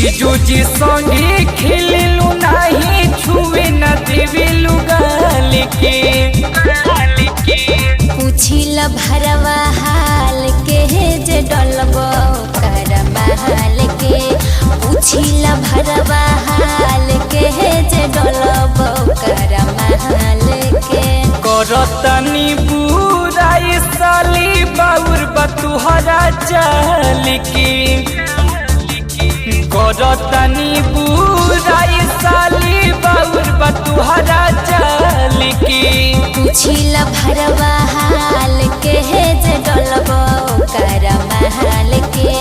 जीजू जी संगे खेलू नहीं छुए न देवेलू गाल के पूछिल भरवा हाल के जे डलबो कर महल के पूछिल भरवा हाल के जे डलबो कर महल के करतनी बुराई साली बाउर बतुहरा चाल के करतनी बुराई साली बाउर बतुहरा चाल के पूछिल भरवा हाल के जे डलबो कर महल के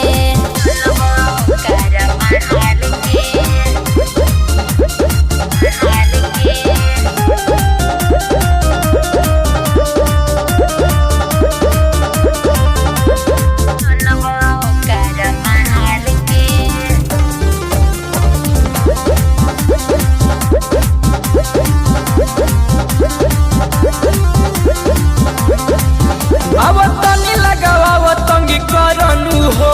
आवतनी लगावा तंगी करनु हो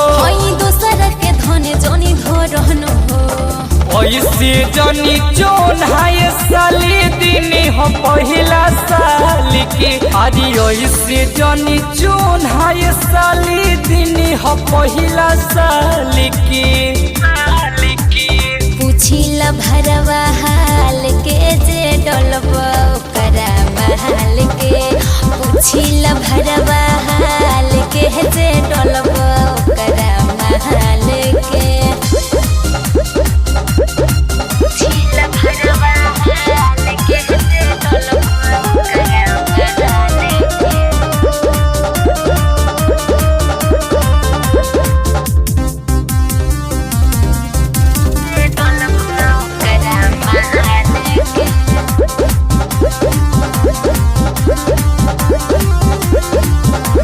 दोसर के धन जोनी धरनु हो ऐसे जनी जोन हाय साली दिन हो पहिला साल के अरे ऐसे जनी जोन हाय साली दिन हो पहिला साल के पूछिल भरवा हाल के जे डलबो कर महल के पूछिल भरवा हाल के जे डलबो कर महल के पूछिल भरवा हाल के जे डलबो कर महल के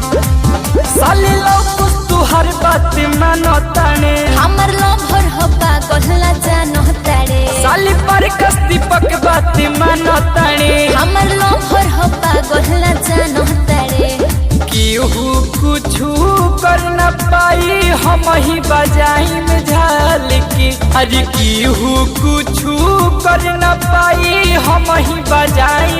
साली लोग तुहर बात मानो ताने हमर लभर हो पागल जानो तारे साली पर कस्ती पक बात मानो ताने हमर लभर हो पागल जानो तारे केहू कुछू कर न पाई हम ही बजाई में झाल के अरे केहू कुछू कर न पाई हम ही बजाई